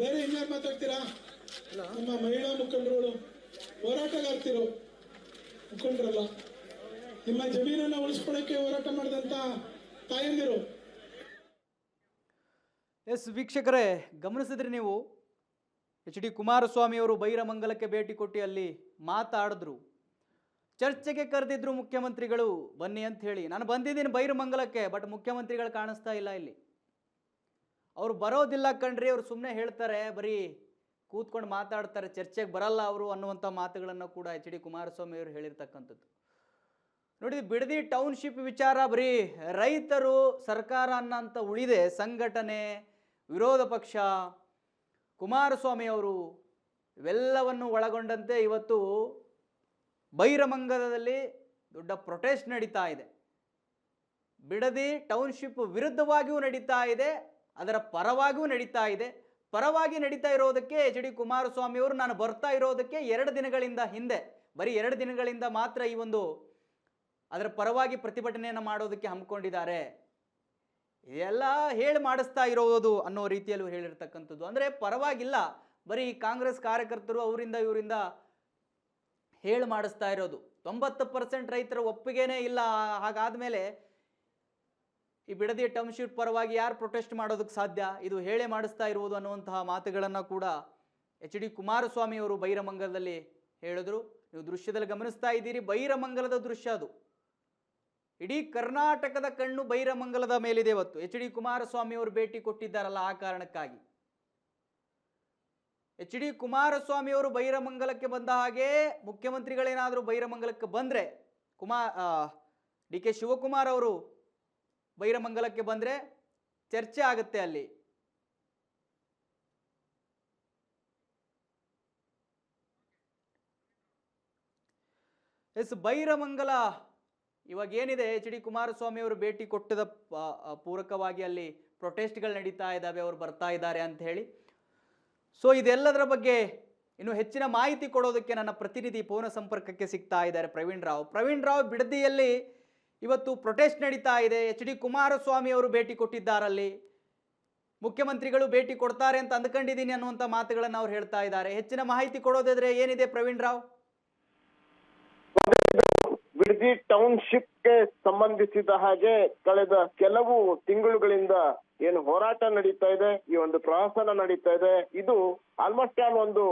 ಬೇರೆ ಇನ್ಯಾರು ಮಾತಾಡ್ತೀರಾ? ನಮ್ಮ ಮಹಿಳಾ ಮುಖಂಡರುಗಳು, ಹೋರಾಟಗಾರ್ತಿರು, ಮುಖಂಡರಲ್ಲ, ನಿಮ್ಮ ಜಮೀನನ್ನ ಉಳಿಸ್ಕೊಳ್ಳಕ್ಕೆ ಹೋರಾಟ ಮಾಡಿದಂತ ತಾಯಂದಿರು.
ಎಸ್ ವೀಕ್ಷಕರೇ, ಗಮನಿಸಿದ್ರಿ ನೀವು, ಎಚ್ ಡಿ ಕುಮಾರಸ್ವಾಮಿ ಅವರು ಬೈರಮಂಗಲಕ್ಕೆ ಭೇಟಿ ಕೊಟ್ಟು ಅಲ್ಲಿ ಮಾತಾಡಿದ್ರು. ಚರ್ಚೆಗೆ ಕರೆದಿದ್ರು ಮುಖ್ಯಮಂತ್ರಿಗಳು ಬನ್ನಿ ಅಂತ ಹೇಳಿ. ನಾನು ಬಂದಿದ್ದೀನಿ ಬೈರಮಂಗಲಕ್ಕೆ, ಬಟ್ ಮುಖ್ಯಮಂತ್ರಿಗಳು ಕಾಣಿಸ್ತಾ ಇಲ್ಲ ಇಲ್ಲಿ. ಅವರು ಬರೋದಿಲ್ಲ ಕಣ್ರಿ, ಅವ್ರು ಸುಮ್ಮನೆ ಹೇಳ್ತಾರೆ, ಬರೀ ಕೂತ್ಕೊಂಡು ಮಾತಾಡ್ತಾರೆ, ಚರ್ಚೆಗೆ ಬರಲ್ಲ ಅವರು ಅನ್ನುವಂಥ ಮಾತುಗಳನ್ನು ಕೂಡ ಎಚ್ ಡಿ ಕುಮಾರಸ್ವಾಮಿ ಅವರು ಹೇಳಿರ್ತಕ್ಕಂಥದ್ದು. ನೋಡಿ, ಬಿಡದಿ ಟೌನ್ಶಿಪ್ ವಿಚಾರ ಬರೀ ರೈತರು, ಸರ್ಕಾರ ಅನ್ನೋಂಥ ಉಳಿದೆ, ಸಂಘಟನೆ, ವಿರೋಧ ಪಕ್ಷ, ಕುಮಾರಸ್ವಾಮಿ ಅವರು ಇವೆಲ್ಲವನ್ನು ಒಳಗೊಂಡಂತೆ ಇವತ್ತು ಬೈರಮಂಗಲದಲ್ಲಿ ದೊಡ್ಡ ಪ್ರೊಟೆಸ್ಟ್ ನಡೀತಾ ಇದೆ. ಬಿಡದಿ ಟೌನ್ಶಿಪ್ ವಿರುದ್ಧವಾಗಿಯೂ ನಡೀತಾ ಇದೆ, ಅದರ ಪರವಾಗಿಯೂ ನಡೀತಾ ಇದೆ. ಪರವಾಗಿ ನಡೀತಾ ಇರೋದಕ್ಕೆ ಎಚ್ ಡಿ ಕುಮಾರಸ್ವಾಮಿ ಅವರು ನಾನು ಬರ್ತಾ ಇರೋದಕ್ಕೆ 2 ದಿನಗಳಿಂದ ಹಿಂದೆ, ಬರೀ 2 ದಿನಗಳಿಂದ ಮಾತ್ರ ಈ ಒಂದು ಅದರ ಪರವಾಗಿ ಪ್ರತಿಭಟನೆಯನ್ನು ಮಾಡೋದಕ್ಕೆ ಹಮ್ಮಿಕೊಂಡಿದ್ದಾರೆ. ಎಲ್ಲ ಹೇಳಿ ಮಾಡಿಸ್ತಾ ಇರೋದು ಅನ್ನೋ ರೀತಿಯಲ್ಲೂ ಹೇಳಿರ್ತಕ್ಕಂಥದ್ದು. ಅಂದರೆ ಪರವಾಗಿಲ್ಲ, ಬರೀ ಕಾಂಗ್ರೆಸ್ ಕಾರ್ಯಕರ್ತರು ಅವರಿಂದ ಇವರಿಂದ ಹೇಳಿ ಮಾಡಿಸ್ತಾ ಇರೋದು. 90% ರೈತರ ಒಪ್ಪಿಗೆನೇ ಇಲ್ಲ. ಹಾಗಾದ್ಮೇಲೆ ಈ ಬಿಡದಿ ಟೌನ್ಶಿಪ್ ಪರವಾಗಿ ಯಾರು ಪ್ರೊಟೆಸ್ಟ್ ಮಾಡೋದಕ್ಕೆ ಸಾಧ್ಯ? ಇದು ಹೇಳಿ ಮಾಡಿಸ್ತಾ ಇರುವುದು ಅನ್ನುವಂತಹ ಮಾತುಗಳನ್ನು ಕೂಡ ಎಚ್ ಡಿ ಕುಮಾರಸ್ವಾಮಿ ಅವರು ಬೈರಮಂಗಲದಲ್ಲಿ ಹೇಳಿದ್ರು. ನೀವು ದೃಶ್ಯದಲ್ಲಿ ಗಮನಿಸ್ತಾ ಇದ್ದೀರಿ, ಬೈರಮಂಗಲದ ದೃಶ್ಯ ಅದು. ಇಡೀ ಕರ್ನಾಟಕದ ಕಣ್ಣು ಬೈರಮಂಗಲದ ಮೇಲಿದೆ ಇವತ್ತು. ಎಚ್ ಡಿ ಕುಮಾರಸ್ವಾಮಿ ಅವರು ಭೇಟಿ ಕೊಟ್ಟಿದ್ದಾರಲ್ಲ, ಆ ಕಾರಣಕ್ಕಾಗಿ ಎಚ್ ಡಿ ಕುಮಾರಸ್ವಾಮಿ ಅವರು ಬೈರಮಂಗಲಕ್ಕೆ ಬಂದ ಹಾಗೆ ಮುಖ್ಯಮಂತ್ರಿಗಳೇನಾದರೂ ಬೈರಮಂಗಲಕ್ಕೆ ಬಂದರೆ, ಡಿ ಕೆ ಶಿವಕುಮಾರ್ ಅವರು ಬೈರಮಂಗಲಕ್ಕೆ ಬಂದರೆ ಚರ್ಚೆ ಆಗುತ್ತೆ ಅಲ್ಲಿ. ಎಸ್, ಬೈರಮಂಗಲ ಇವಾಗ ಏನಿದೆ, ಎಚ್ ಡಿ ಕುಮಾರಸ್ವಾಮಿ ಅವರು ಭೇಟಿ ಕೊಟ್ಟದ ಪೂರಕವಾಗಿ ಅಲ್ಲಿ ಪ್ರೊಟೆಸ್ಟ್ಗಳು ನಡೀತಾ ಇದ್ದಾವೆ, ಅವರು ಬರ್ತಾ ಇದ್ದಾರೆ ಅಂತ ಹೇಳಿ. ಸೊ ಇದೆಲ್ಲದರ ಬಗ್ಗೆ ಇನ್ನು ಹೆಚ್ಚಿನ ಮಾಹಿತಿ ಕೊಡೋದಕ್ಕೆ ನನ್ನ ಪ್ರತಿನಿಧಿ ಫೋನ್ ಸಂಪರ್ಕಕ್ಕೆ ಸಿಗ್ತಾ ಇದ್ದಾರೆ ಪ್ರವೀಣ್ ರಾವ್. ಬಿಡದಿಯಲ್ಲಿ ಇವತ್ತು ಪ್ರೊಟೆಸ್ಟ್ ನಡೀತಾ ಇದೆ. ಎಚ್ ಡಿ ಕುಮಾರಸ್ವಾಮಿ ಅವರು ಭೇಟಿ ಕೊಟ್ಟಿದ್ದಾರಲ್ಲಿ, ಮುಖ್ಯಮಂತ್ರಿಗಳು ಭೇಟಿ ಕೊಡ್ತಾರೆ ಅಂತ ಅಂದ್ಕೊಂಡಿದ್ದೀನಿ ಅನ್ನುವಂಥ ಮಾತುಗಳನ್ನು ಅವ್ರು ಹೇಳ್ತಾ ಇದ್ದಾರೆ. ಹೆಚ್ಚಿನ ಮಾಹಿತಿ ಕೊಡೋದಾದ್ರೆ ಏನಿದೆ ಪ್ರವೀಣ್ ರಾವ್?
ಬಿಡದಿ ಟೌನ್ಶಿಪ್ಗೆ ಸಂಬಂಧಿಸಿದ ಹಾಗೆ ಕಳೆದ ಕೆಲವು ತಿಂಗಳುಗಳಿಂದ ಏನು ಹೋರಾಟ ನಡೀತಾ ಇದೆ, ಈ ಒಂದು ಪ್ರಹಸನ ನಡೀತಾ ಇದೆ, ಇದು ಆಲ್ಮೋಸ್ಟ್ ಆಲ್ ಒಂದು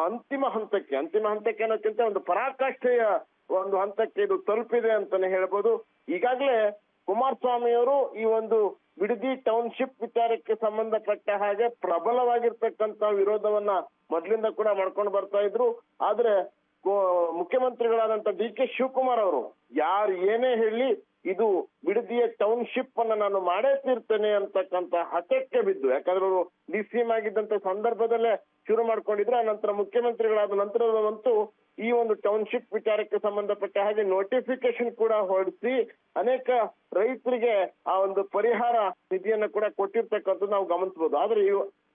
ಅಂತಿಮ ಹಂತಕ್ಕೆ ಅನ್ನೋಕ್ಕಿಂತ ಒಂದು ಪರಾಕಾಷ್ಠೆಯ ಒಂದು ಹಂತಕ್ಕೆ ಇದು ತಲುಪಿದೆ ಅಂತಾನೆ ಹೇಳ್ಬೋದು. ಈಗಾಗಲೇ ಕುಮಾರಸ್ವಾಮಿ ಅವರು ಈ ಒಂದು ಬಿಡದಿ ಟೌನ್ಶಿಪ್ ವಿಚಾರಕ್ಕೆ ಸಂಬಂಧಪಟ್ಟ ಹಾಗೆ ಪ್ರಬಲವಾಗಿರ್ತಕ್ಕಂತ ವಿರೋಧವನ್ನ ಮೊದಲಿಂದ ಕೂಡ ಮಾಡ್ಕೊಂಡು ಬರ್ತಾ ಇದ್ರು. ಆದ್ರೆ ಮುಖ್ಯಮಂತ್ರಿಗಳಾದಂತ ಡಿ ಕೆ ಶಿವಕುಮಾರ್ ಅವರು ಯಾರು ಏನೇ ಹೇಳಿ ಇದು ಬಿಡದಿಯ ಟೌನ್ಶಿಪ್ ಅನ್ನ ನಾನು ಮಾಡೇ ತೀರ್ತೇನೆ ಅಂತಕ್ಕಂತ ಹಠಕ್ಕೆ ಬಿದ್ದು, ಯಾಕಂದ್ರೆ ಅವರು ಡಿ.ಸಿ.ಎಂ ಆಗಿದ್ದಂತ ಸಂದರ್ಭದಲ್ಲೇ ಶುರು ಮಾಡ್ಕೊಂಡಿದ್ರು. ಆ ನಂತರ ಮುಖ್ಯಮಂತ್ರಿಗಳಾದ ನಂತರದಂತೂ ಈ ಒಂದು ಟೌನ್ಶಿಪ್ ವಿಚಾರಕ್ಕೆ ಸಂಬಂಧಪಟ್ಟ ಹಾಗೆ ನೋಟಿಫಿಕೇಶನ್ ಕೂಡ ಹೊರಡಿಸಿ ಅನೇಕ ರೈತರಿಗೆ ಆ ಒಂದು ಪರಿಹಾರ ನಿಧಿಯನ್ನ ಕೂಡ ಕೊಟ್ಟಿರ್ತಕ್ಕಂಥದ್ದು ನಾವು ಗಮನಿಸಬಹುದು. ಆದ್ರೆ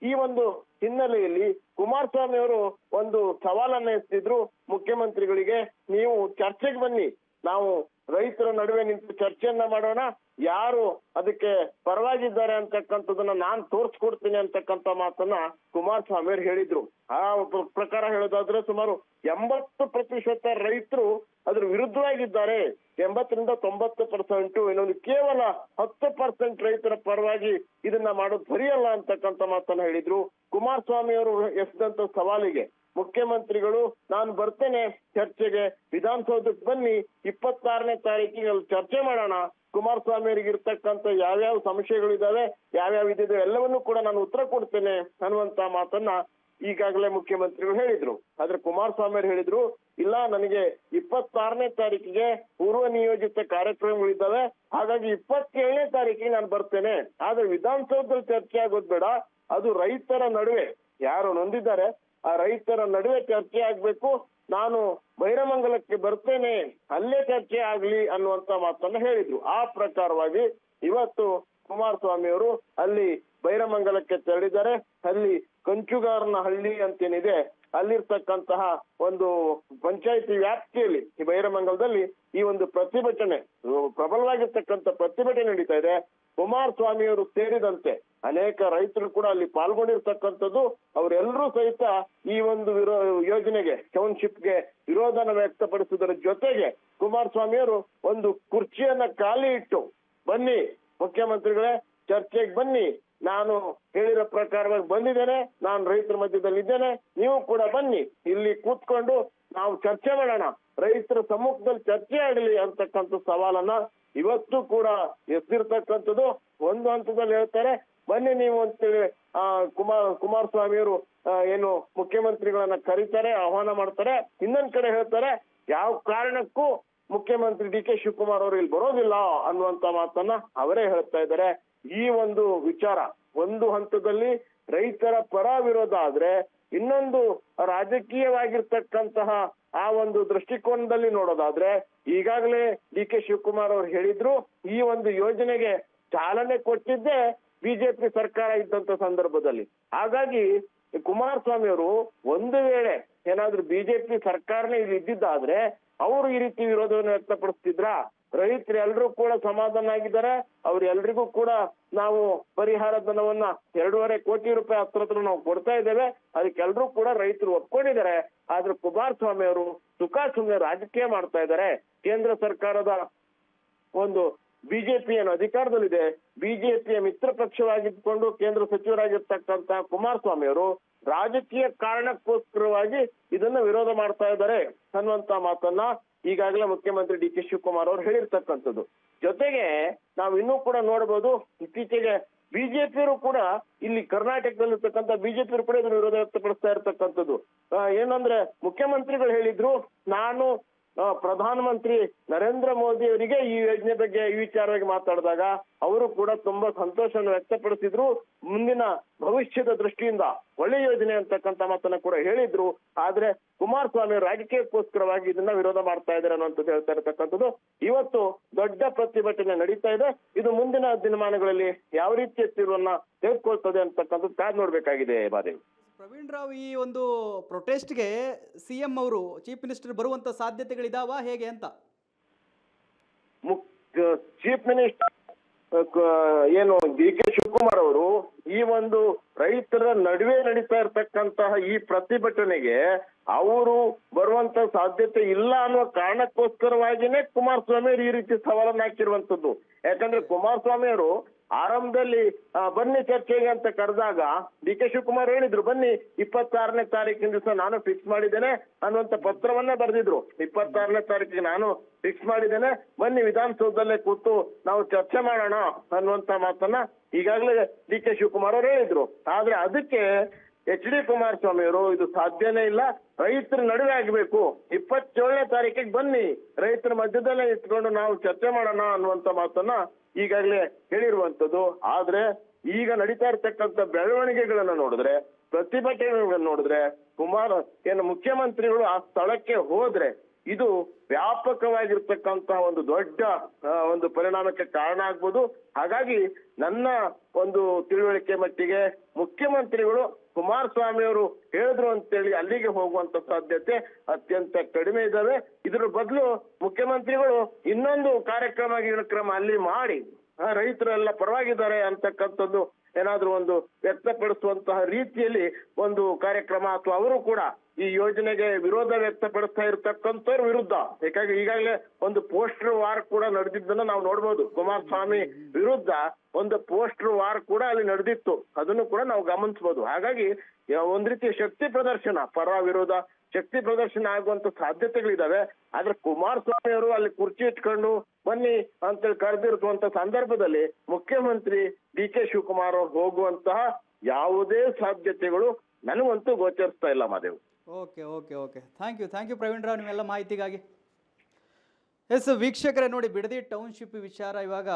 ಈ ಒಂದು ಹಿನ್ನೆಲೆಯಲ್ಲಿ ಕುಮಾರಸ್ವಾಮಿ ಅವರು ಒಂದು ಸವಾಲನ್ನ ಎತ್ತಿದ್ರು ಮುಖ್ಯಮಂತ್ರಿಗಳಿಗೆ, ನೀವು ಚರ್ಚೆಗೆ ಬನ್ನಿ, ನಾವು ರೈತರ ನಡುವೆ ನಿಂತು ಚರ್ಚೆಯನ್ನ ಮಾಡೋಣ, ಯಾರು ಅದಕ್ಕೆ ಪರವಾಗಿದ್ದಾರೆ ಅಂತಕ್ಕಂಥದನ್ನ ನಾನ್ ತೋರ್ಸ್ಕೊಡ್ತೀನಿ ಅಂತಕ್ಕಂಥ ಮಾತನ್ನ ಕುಮಾರಸ್ವಾಮಿ ಅವರು ಹೇಳಿದ್ರು. ಆ ಪ್ರಕಾರ ಹೇಳೋದಾದ್ರೆ ಸುಮಾರು 80% ರೈತರು ಅದ್ರ ವಿರುದ್ಧವಾಗಿದ್ದಾರೆ. 80ರಿಂದ 90%, ಇನ್ನೊಂದು ಕೇವಲ 10% ರೈತರ ಪರವಾಗಿ ಇದನ್ನ ಮಾಡೋದು ಸರಿಯಲ್ಲ ಅಂತಕ್ಕಂಥ ಮಾತನ್ನ ಹೇಳಿದ್ರು. ಕುಮಾರಸ್ವಾಮಿ ಅವರು ಎಸೆದಂತ ಸವಾಲಿಗೆ ಮುಖ್ಯಮಂತ್ರಿಗಳು ನಾನು ಬರ್ತೇನೆ ಚರ್ಚೆಗೆ, ವಿಧಾನಸೌಧಕ್ಕೆ ಬನ್ನಿ, 26ನೇ ತಾರೀಕಿಗೆ ಅಲ್ಲಿ ಚರ್ಚೆ ಮಾಡೋಣ, ಕುಮಾರಸ್ವಾಮಿ ಅವರಿಗೆ ಇರ್ತಕ್ಕಂಥ ಯಾವ್ಯಾವ ಸಂಶಯಗಳಿದಾವೆ, ಯಾವ್ಯಾವ ಇದಿದೆ ಎಲ್ಲವನ್ನೂ ಕೂಡ ನಾನು ಉತ್ತರ ಕೊಡ್ತೇನೆ ಅನ್ನುವಂತ ಮಾತನ್ನ ಈಗಾಗಲೇ ಮುಖ್ಯಮಂತ್ರಿಗಳು ಹೇಳಿದ್ರು. ಆದ್ರೆ ಕುಮಾರಸ್ವಾಮಿ ಅವರು ಹೇಳಿದ್ರು, ಇಲ್ಲ, ನನಗೆ 26ನೇ ತಾರೀಕಿಗೆ ಪೂರ್ವ ನಿಯೋಜಿತ ಕಾರ್ಯಕ್ರಮಗಳಿದ್ದಾವೆ, ಹಾಗಾಗಿ 27ನೇ ತಾರೀಕಿಗೆ ನಾನು ಬರ್ತೇನೆ. ಆದ್ರೆ ವಿಧಾನಸೌಧದಲ್ಲಿ ಚರ್ಚೆ ಆಗೋದು ಬೇಡ, ಅದು ರೈತರ ನಡುವೆ ಯಾರು ನೊಂದಿದ್ದಾರೆ ಆ ರೈತರ ನಡುವೆ ಚರ್ಚೆ ಆಗ್ಬೇಕು, ನಾನು ಬೈರಮಂಗಲಕ್ಕೆ ಬರ್ತೇನೆ, ಅಲ್ಲೇ ಚರ್ಚೆ ಆಗ್ಲಿ ಅನ್ನುವಂತ ಮಾತನ್ನ ಹೇಳಿದ್ರು. ಆ ಪ್ರಕಾರವಾಗಿ ಇವತ್ತು ಕುಮಾರಸ್ವಾಮಿ ಅವರು ಅಲ್ಲಿ ಬೈರಮಂಗಲಕ್ಕೆ ತೆರಳಿದ್ದಾರೆ. ಅಲ್ಲಿ ಕಂಚುಗಾರನ ಹಳ್ಳಿ ಅಂತೇನಿದೆ, ಅಲ್ಲಿರ್ತಕ್ಕಂತಹ ಒಂದು ಪಂಚಾಯಿತಿ ವ್ಯಾಪ್ತಿಯಲ್ಲಿ ಈ ಬೈರಮಂಗಲದಲ್ಲಿ ಈ ಒಂದು ಪ್ರತಿಭಟನೆ, ಪ್ರಬಲವಾಗಿರ್ತಕ್ಕಂಥ ಪ್ರತಿಭಟನೆ ನಡೀತಾ ಇದೆ. ಕುಮಾರಸ್ವಾಮಿ ಅವರು ಸೇರಿದಂತೆ ಅನೇಕ ರೈತರು ಕೂಡ ಅಲ್ಲಿ ಪಾಲ್ಗೊಂಡಿರ್ತಕ್ಕಂಥದ್ದು. ಅವರೆಲ್ಲರೂ ಸಹಿತ ಈ ಒಂದು ಯೋಜನೆಗೆ ಟೌನ್ಶಿಪ್ಗೆ ವಿರೋಧನ ವ್ಯಕ್ತಪಡಿಸುವುದರ ಜೊತೆಗೆ ಕುಮಾರಸ್ವಾಮಿಯವರು ಒಂದು ಕುರ್ಚಿಯನ್ನ ಖಾಲಿ ಇಟ್ಟು ಬನ್ನಿ ಮುಖ್ಯಮಂತ್ರಿಗಳೇ ಚರ್ಚೆಗೆ ಬನ್ನಿ, ನಾನು ಹೇಳಿರೋ ಪ್ರಕಾರವಾಗಿ ಬಂದಿದ್ದೇನೆ, ನಾನು ರೈತರ ಮಧ್ಯದಲ್ಲಿ ಇದ್ದೇನೆ, ನೀವು ಕೂಡ ಬನ್ನಿ, ಇಲ್ಲಿ ಕೂತ್ಕೊಂಡು ನಾವು ಚರ್ಚೆ ಮಾಡೋಣ, ರೈತರ ಸಮ್ಮುಖದಲ್ಲಿ ಚರ್ಚೆ ಆಗಲಿ ಅಂತಕ್ಕಂಥ ಸವಾಲನ್ನ ಇವತ್ತು ಕೂಡ ಎತ್ತಿರ್ತಕ್ಕಂಥದ್ದು. ಒಂದು ಹಂತದಲ್ಲಿ ಹೇಳ್ತಾರೆ ಬನ್ನಿ ನೀವು ಅಂತೇಳಿ ಕುಮಾರಸ್ವಾಮಿಯವರು ಏನು ಮುಖ್ಯಮಂತ್ರಿಗಳನ್ನ ಕರೀತಾರೆ, ಆಹ್ವಾನ ಮಾಡ್ತಾರೆ. ಇನ್ನೊಂದ್ ಕಡೆ ಹೇಳ್ತಾರೆ ಯಾವ ಕಾರಣಕ್ಕೂ ಮುಖ್ಯಮಂತ್ರಿ ಡಿ ಕೆ ಶಿವಕುಮಾರ್ ಅವರು ಇಲ್ಲಿ ಬರೋದಿಲ್ಲ ಅನ್ನುವಂತ ಮಾತನ್ನ ಅವರೇ ಹೇಳ್ತಾ ಇದ್ದಾರೆ. ಈ ಒಂದು ವಿಚಾರ ಒಂದು ಹಂತದಲ್ಲಿ ರೈತರ ಪರ ವಿರೋಧ ಆದ್ರೆ, ಇನ್ನೊಂದು ರಾಜಕೀಯವಾಗಿರ್ತಕ್ಕಂತಹ ಆ ಒಂದು ದೃಷ್ಟಿಕೋನದಲ್ಲಿ ನೋಡೋದಾದ್ರೆ, ಈಗಾಗಲೇ ಡಿ ಕೆ ಶಿವಕುಮಾರ್ ಅವರು ಹೇಳಿದ್ರು ಈ ಒಂದು ಯೋಜನೆಗೆ ಚಾಲನೆ ಕೊಟ್ಟಿದ್ದೆ ಬಿಜೆಪಿ ಸರ್ಕಾರ ಇದ್ದಂತ ಸಂದರ್ಭದಲ್ಲಿ. ಹಾಗಾಗಿ ಕುಮಾರಸ್ವಾಮಿ ಅವರು ಒಂದು ವೇಳೆ ಏನಾದ್ರೂ ಬಿಜೆಪಿ ಸರ್ಕಾರನೇ ಇಲ್ಲಿ ಇದ್ದಿದ್ದಾದ್ರೆ ಅವರು ಈ ರೀತಿ ವಿರೋಧವನ್ನು ವ್ಯಕ್ತಪಡಿಸ್ತಿದ್ರ? ರೈತರು ಎಲ್ರೂ ಕೂಡ ಸಮಾಧಾನ ಆಗಿದ್ದಾರೆ, ಅವ್ರೆಲ್ರಿಗೂ ಕೂಡ ನಾವು ಪರಿಹಾರ ಧನವನ್ನ 2.5 ಕೋಟಿ ರೂಪಾಯಿ ಹತ್ರ ನಾವು ಕೊಡ್ತಾ ಇದ್ದೇವೆ, ಅದಕ್ಕೆಲ್ರೂ ಕೂಡ ರೈತರು ಒಪ್ಕೊಂಡಿದ್ದಾರೆ. ಆದ್ರೆ ಕುಮಾರಸ್ವಾಮಿ ಅವರು ಸುಮ್ಮನೆ ರಾಜಕೀಯ ಮಾಡ್ತಾ ಇದ್ದಾರೆ. ಕೇಂದ್ರ ಸರ್ಕಾರದ ಒಂದು ಬಿಜೆಪಿ ಏನು ಅಧಿಕಾರದಲ್ಲಿದೆ, ಬಿಜೆಪಿಯ ಮಿತ್ರ ಪಕ್ಷವಾಗಿದ್ದುಕೊಂಡು ಕೇಂದ್ರ ಸಚಿವರಾಗಿರ್ತಕ್ಕಂತ ಕುಮಾರಸ್ವಾಮಿ ಅವರು ರಾಜಕೀಯ ಕಾರಣಕ್ಕೋಸ್ಕರವಾಗಿ ಇದನ್ನ ವಿರೋಧ ಮಾಡ್ತಾ ಇದ್ದಾರೆ ಅನ್ನುವಂತ ಮಾತನ್ನ ಈಗಾಗಲೇ ಮುಖ್ಯಮಂತ್ರಿ ಡಿ ಕೆ ಶಿವಕುಮಾರ್ ಅವರು ಹೇಳಿರ್ತಕ್ಕಂಥದ್ದು. ಜೊತೆಗೆ ನಾವು ಇನ್ನೂ ಕೂಡ ನೋಡಬಹುದು, ಇತ್ತೀಚೆಗೆ ಬಿಜೆಪಿಯವರು ಕೂಡ ಇಲ್ಲಿ ಕರ್ನಾಟಕದಲ್ಲಿರ್ತಕ್ಕಂಥ ಬಿಜೆಪಿಯವರು ಕೂಡ ಇದನ್ನು ವಿರೋಧ ವ್ಯಕ್ತಪಡಿಸ್ತಾ ಇರ್ತಕ್ಕಂಥದ್ದು. ಏನಂದ್ರೆ ಮುಖ್ಯಮಂತ್ರಿಗಳು ಹೇಳಿದ್ರು, ನಾನು ಪ್ರಧಾನಮಂತ್ರಿ ನರೇಂದ್ರ ಮೋದಿ ಅವರಿಗೆ ಈ ಯೋಜನೆ ಬಗ್ಗೆ ಈ ವಿಚಾರವಾಗಿ ಮಾತಾಡಿದಾಗ ಅವರು ಕೂಡ ತುಂಬಾ ಸಂತೋಷವನ್ನು ವ್ಯಕ್ತಪಡಿಸಿದ್ರು. ಮುಂದಿನ ಭವಿಷ್ಯದ ದೃಷ್ಟಿಯಿಂದ ಒಳ್ಳೆ ಯೋಜನೆ ಅಂತಕ್ಕಂಥ ಮಾತನ್ನ ಕೂಡ ಹೇಳಿದ್ರು. ಆದ್ರೆ ಕುಮಾರಸ್ವಾಮಿ ರಾಜಕೀಯಕ್ಕೋಸ್ಕರವಾಗಿ ಇದನ್ನ ವಿರೋಧ ಮಾಡ್ತಾ ಇದ್ದಾರೆ ಅನ್ನೋಂಥದ್ದು ಹೇಳ್ತಾ ಇರತಕ್ಕಂಥದ್ದು. ಇವತ್ತು ದೊಡ್ಡ ಪ್ರತಿಭಟನೆ ನಡೀತಾ ಇದೆ. ಇದು ಮುಂದಿನ ದಿನಮಾನಗಳಲ್ಲಿ ಯಾವ ರೀತಿಯ ತೀರ್ವನ್ನ ತೆಗೆದುಕೊಳ್ತದೆ ಅಂತಕ್ಕಂಥದ್ದು ಕಾದ್ ನೋಡ್ಬೇಕಾಗಿದೆ. ಬಾದೇವಿ
ಪ್ರವೀಣ್ ರಾವ್, ಈ ಒಂದು ಪ್ರೊಟೆಸ್ಟ್ಗೆ ಸಿಎಂ ಅವರು ಚೀಫ್ ಮಿನಿಸ್ಟರ್ ಬರುವಂತ ಸಾಧ್ಯತೆಗಳಿದಾವ ಹೇಗೆ ಅಂತ?
ಚೀಫ್ ಮಿನಿಸ್ಟರ್ ಏನು ಡಿ ಕೆ ಶಿವಕುಮಾರ್ ಅವರು ಈ ಒಂದು ರೈತರ ನಡುವೆ ನಡೀತಾ ಇರ್ತಕ್ಕಂತಹ ಈ ಪ್ರತಿಭಟನೆಗೆ ಅವರು ಬರುವಂತ ಸಾಧ್ಯತೆ ಇಲ್ಲ ಅನ್ನುವ ಕಾರಣಕ್ಕೋಸ್ಕರವಾಗಿನೇ ಕುಮಾರಸ್ವಾಮಿ ಅವರು ಈ ರೀತಿ ಸವಾಲನ್ನ ಹಾಕಿರುವಂತದ್ದು. ಯಾಕಂದ್ರೆ ಕುಮಾರಸ್ವಾಮಿ ಅವರು ಆರಂಭದಲ್ಲಿ ಬನ್ನಿ ಚರ್ಚೆಗೆ ಅಂತ ಕರೆದಾಗ ಡಿ ಕೆ ಶಿವಕುಮಾರ್ ಹೇಳಿದ್ರು, ಬನ್ನಿ 26ನೇ ತಾರೀಕಿನ ದಿವಸ ನಾನು ಫಿಕ್ಸ್ ಮಾಡಿದ್ದೇನೆ ಅನ್ನುವಂತ ಪತ್ರವನ್ನೇ ಬರೆದಿದ್ರು. 26ನೇ ತಾರೀಕಿಗೆ ನಾನು ಫಿಕ್ಸ್ ಮಾಡಿದ್ದೇನೆ, ಬನ್ನಿ ವಿಧಾನಸೌಧದಲ್ಲೇ ಕೂತು ನಾವು ಚರ್ಚೆ ಮಾಡೋಣ ಅನ್ನುವಂತ ಮಾತನ್ನ ಈಗಾಗಲೇ ಡಿ ಕೆ ಶಿವಕುಮಾರ್ ಅವರು ಹೇಳಿದ್ರು. ಆದ್ರೆ ಅದಕ್ಕೆ ಎಚ್ ಡಿ ಕುಮಾರಸ್ವಾಮಿ ಅವರು ಇದು ಸಾಧ್ಯನೇ ಇಲ್ಲ, ರೈತರ ನಡುವೆ ಆಗ್ಬೇಕು, 27ನೇ ತಾರೀಕಿಗೆ ಬನ್ನಿ, ರೈತರ ಮಧ್ಯದಲ್ಲೇ ಇಟ್ಕೊಂಡು ನಾವು ಚರ್ಚೆ ಮಾಡೋಣ ಅನ್ನುವಂತ ಮಾತನ್ನ ಈಗಾಗಲೇ ಹೇಳಿರುವಂತದ್ದು. ಆದ್ರೆ ಈಗ ನಡೀತಾ ಇರ್ತಕ್ಕಂಥ ಬೆಳವಣಿಗೆಗಳನ್ನ ನೋಡಿದ್ರೆ, ಪ್ರತಿಭಟನೆಗಳನ್ನ ನೋಡಿದ್ರೆ, ಮುಖ್ಯಮಂತ್ರಿಗಳು ಆ ಸ್ಥಳಕ್ಕೆ ಹೋದ್ರೆ ಇದು ವ್ಯಾಪಕವಾಗಿರ್ತಕ್ಕಂತಹ ಒಂದು ದೊಡ್ಡ ಒಂದು ಪರಿಣಾಮಕ್ಕೆ ಕಾರಣ ಆಗ್ಬೋದು. ಹಾಗಾಗಿ ನನ್ನ ಒಂದು ತಿಳುವಳಿಕೆ ಮಟ್ಟಿಗೆ ಮುಖ್ಯಮಂತ್ರಿಗಳು ಕುಮಾರಸ್ವಾಮಿ ಅವರು ಹೇಳಿದ್ರು ಅಂತೇಳಿ ಅಲ್ಲಿಗೆ ಹೋಗುವಂತ ಸಾಧ್ಯತೆ ಅತ್ಯಂತ ಕಡಿಮೆ ಇದಾವೆ. ಇದ್ರ ಬದಲು ಮುಖ್ಯಮಂತ್ರಿಗಳು ಇನ್ನೊಂದು ಕಾರ್ಯಕ್ರಮ ಅಲ್ಲಿ ಮಾಡಿ ರೈತರೆಲ್ಲ ಪರವಾಗಿದ್ದಾರೆ ಅಂತಕ್ಕಂಥದ್ದು ಏನಾದ್ರೂ ಒಂದು ವ್ಯಕ್ತಪಡಿಸುವಂತಹ ರೀತಿಯಲ್ಲಿ ಒಂದು ಕಾರ್ಯಕ್ರಮ, ಅಥವಾ ಅವರು ಕೂಡ ಈ ಯೋಜನೆಗೆ ವಿರೋಧ ವ್ಯಕ್ತಪಡಿಸ್ತಾ ಇರತಕ್ಕಂಥವ್ರ ವಿರುದ್ಧ, ಯಾಕಂದ್ರೆ ಈಗಾಗಲೇ ಒಂದು ಪೋಸ್ಟರ್ ವಾರ್ ಕೂಡ ನಡೆದಿದ್ದನ್ನ ನಾವು ನೋಡ್ಬೋದು. ಕುಮಾರಸ್ವಾಮಿ ವಿರುದ್ಧ ಒಂದು ಪೋಸ್ಟರ್ ವಾರ್ ಕೂಡ ಅಲ್ಲಿ ನಡೆದಿತ್ತು, ಅದನ್ನು ಕೂಡ ನಾವು ಗಮನಿಸಬಹುದು. ಹಾಗಾಗಿ ಒಂದ್ ರೀತಿಯ ಶಕ್ತಿ ಪ್ರದರ್ಶನ, ಪರ ವಿರೋಧ ಶಕ್ತಿ ಪ್ರದರ್ಶನ ಆಗುವಂತ ಸಾಧ್ಯತೆಗಳಿದಾವೆ. ಆದ್ರೆ ಕುಮಾರಸ್ವಾಮಿ ಅವರು ಅಲ್ಲಿ ಕುರ್ಚಿ ಇಟ್ಕೊಂಡು ಬನ್ನಿ ಅಂತೇಳಿ ಕರೆದಿರುವಂತ ಸಂದರ್ಭದಲ್ಲಿ ಮುಖ್ಯಮಂತ್ರಿ ಡಿ ಕೆ ಶಿವಕುಮಾರ್ ಅವರು ಹೋಗುವಂತಹ ಯಾವುದೇ ಸಾಧ್ಯತೆಗಳು ನನಗಂತೂ ಗೋಚರಿಸ್ತಾ ಇಲ್ಲ. Madev,
okay okay okay thank you Praveen Rao ನಿಮ್ಮೆಲ್ಲ ಮಾಹಿತಿಗಾಗಿ. ಎಸ್ ವೀಕ್ಷಕರೇ, ನೋಡಿ ಬಿಡದಿ ಟೌನ್ಶಿಪ್ ವಿಚಾರ ಇವಾಗ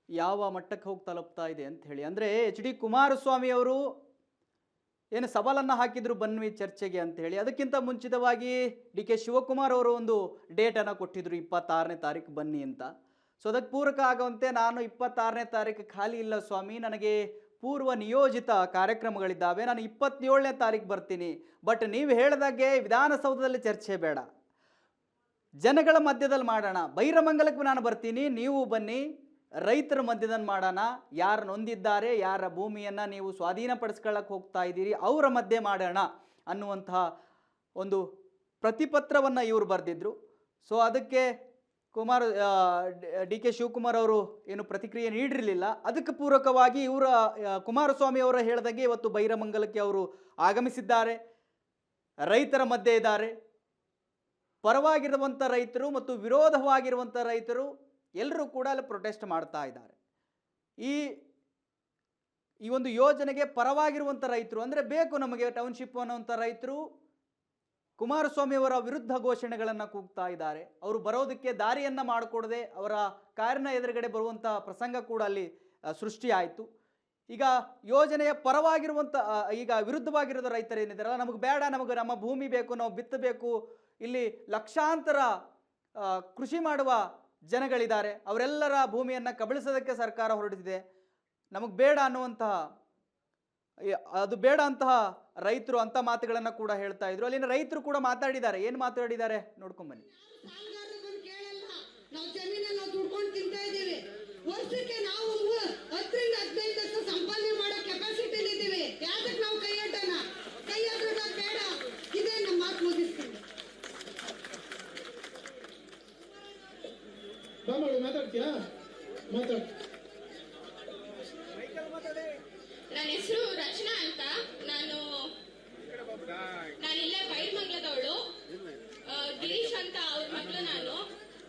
ಯಾವ ಮಟ್ಟಕ್ಕೆ ಹೋಗಿ ತಲುಪ್ತಾ ಇದೆ ಅಂತ ಹೇಳಿ. ಅಂದರೆ ಎಚ್ ಡಿ ಕುಮಾರಸ್ವಾಮಿ ಅವರು ಏನು ಸವಾಲನ್ನು ಹಾಕಿದ್ರು ಬನ್ನಿ ಚರ್ಚೆಗೆ ಅಂತ ಹೇಳಿ, ಅದಕ್ಕಿಂತ ಮುಂಚಿತವಾಗಿ ಡಿ ಕೆ ಶಿವಕುಮಾರ್ ಅವರು ಒಂದು ಡೇಟನ್ನು ಕೊಟ್ಟಿದ್ರು 26ನೇ ತಾರೀಕು ಬನ್ನಿ ಅಂತ. ಸೊ ಅದಕ್ಕೆ ಪೂರಕ ಆಗುವಂತೆ ನಾನು 26ನೇ ತಾರೀಕು ಖಾಲಿ ಇಲ್ಲ ಸ್ವಾಮಿ, ನನಗೆ ಪೂರ್ವ ನಿಯೋಜಿತ ಕಾರ್ಯಕ್ರಮಗಳಿದ್ದಾವೆ, ನಾನು 27ನೇ ತಾರೀಕು ಬರ್ತೀನಿ, ಬಟ್ ನೀವು ಹೇಳಿದಾಗೆ ವಿಧಾನಸೌಧದಲ್ಲಿ ಚರ್ಚೆ ಬೇಡ, ಜನಗಳ ಮಧ್ಯದಲ್ಲಿ ಮಾಡೋಣ, ಬೈರಮಂಗಲಕ್ಕೆ ನಾನು ಬರ್ತೀನಿ, ನೀವು ಬನ್ನಿ, ರೈತರ ಮಧ್ಯದಲ್ಲಿ ಮಾಡೋಣ, ಯಾರು ನೊಂದಿದ್ದಾರೆ, ಯಾರ ಭೂಮಿಯನ್ನು ನೀವು ಸ್ವಾಧೀನಪಡಿಸ್ಕೊಳ್ಳಕ್ಕೆ ಹೋಗ್ತಾ ಇದ್ದೀರಿ ಅವರ ಮಧ್ಯೆ ಮಾಡೋಣ ಅನ್ನುವಂತಹ ಒಂದು ಪ್ರತಿಪತ್ರವನ್ನು ಇವರು ಬರೆದಿದ್ರು. ಸೊ ಅದಕ್ಕೆ ಡಿ ಕೆ ಶಿವಕುಮಾರ್ ಅವರು ಏನು ಪ್ರತಿಕ್ರಿಯೆ ನೀಡಿರಲಿಲ್ಲ. ಅದಕ್ಕೆ ಪೂರಕವಾಗಿ ಕುಮಾರಸ್ವಾಮಿ ಅವರ ಹೇಳಿದಾಗೆ ಇವತ್ತು ಬೈರಮಂಗಲಕ್ಕೆ ಅವರು ಆಗಮಿಸಿದ್ದಾರೆ, ರೈತರ ಮಧ್ಯೆ ಇದ್ದಾರೆ. ಪರವಾಗಿರುವಂಥ ರೈತರು ಮತ್ತು ವಿರೋಧವಾಗಿರುವಂಥ ರೈತರು ಎಲ್ಲರೂ ಕೂಡ ಅಲ್ಲಿ ಪ್ರೊಟೆಸ್ಟ್ ಮಾಡ್ತಾ ಇದ್ದಾರೆ. ಈ ಒಂದು ಯೋಜನೆಗೆ ಪರವಾಗಿರುವಂಥ ರೈತರು, ಅಂದರೆ ಬೇಕು ನಮಗೆ ಟೌನ್ಶಿಪ್ ಅನ್ನುವಂಥ ರೈತರು ಕುಮಾರಸ್ವಾಮಿ ಅವರ ವಿರುದ್ಧ ಘೋಷಣೆಗಳನ್ನು ಕೂಗ್ತಾ ಇದ್ದಾರೆ. ಅವರು ಬರೋದಕ್ಕೆ ದಾರಿಯನ್ನು ಮಾಡಿಕೊಡದೆ ಅವರ ಕಾರಿನ ಎದುರುಗಡೆ ಬರುವಂಥ ಪ್ರಸಂಗ ಕೂಡ ಅಲ್ಲಿ ಸೃಷ್ಟಿಯಾಯಿತು. ಈಗ ಯೋಜನೆಯ ಪರವಾಗಿರುವಂಥ ಈಗ ವಿರುದ್ಧವಾಗಿರೋದು ರೈತರು ಏನಿದ್ದಾರಲ್ಲ, ನಮಗೆ ಬೇಡ, ನಮಗೆ ನಮ್ಮ ಭೂಮಿ ಬೇಕು, ನಾವು ಬಿತ್ತಬೇಕು, ಇಲ್ಲಿ ಲಕ್ಷಾಂತರ ಕೃಷಿ ಮಾಡುವ ಜನಗಳಿದ್ದಾರೆ, ಅವರೆಲ್ಲರ ಭೂಮಿಯನ್ನು ಕಬಳಿಸೋದಕ್ಕೆ ಸರ್ಕಾರ ಹೊರಟಿದೆ, ನಮಗೆ ಬೇಡ ಅನ್ನುವಂತಹ ಅದು ಬೇಡ ಅಂತಹ ರೈತರು ಅಂತ ಮಾತುಗಳನ್ನು ಕೂಡ ಹೇಳ್ತಾ ಇದ್ರು. ಅಲ್ಲಿನ ರೈತರು ಕೂಡ ಮಾತಾಡಿದ್ದಾರೆ. ಏನು ಮಾತಾಡಿದ್ದಾರೆ ನೋಡ್ಕೊಂಬನ್ನಿ.
ನಾವು ಜಮೀನನ್ನು ದುಡ್ಕೊಂಡು ತಿಂತಾ ಇದ್ದೀವಿ. ವರ್ಷಕ್ಕೆ ನಾವು 10-15 ಸಂಪಾದನೆ ಮಾಡೋ ಕೆಪಾಸಿಟಿ ಇದ್ದೀವಿ. ಯಾವ್ದಕ್ಕೆ ನಾವು ಕೈ ಅಡ್ಡೋಣ? ಕೈ ಅಡ್ಡೋಣ ಬೇಡ. ಇದೇ ನಮ್ಮ ಮಾತು ಮುಗಿಸ್ತೀವಿ.
ಮಾತಾಡ್ತೀಯಾ? ಮಾತಾಡ.
ನನ್ನ ಹೆಸರು ರಚನಾ ಅಂತ. ನಾನಿಲ್ಲೇ ಬೈರಮಂಗಲದವಳು. ಗಿರೀಶ್ ಅಂತ ಅವ್ರ ಮಗಳು.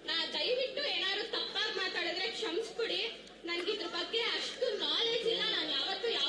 ನಾ ದಯವಿಟ್ಟು ಏನಾದ್ರು ತಪ್ಪಾಗಿ ಮಾತಾಡಿದ್ರೆ ಕ್ಷಮಿಸ್ಬಿಡಿ. ನನ್ಗೆ ಇದ್ರ ಬಗ್ಗೆ ಅಷ್ಟು ನಾಲೆಜ್ ಇಲ್ಲ. ನಾನು ಯಾವತ್ತೂ ಯಾವ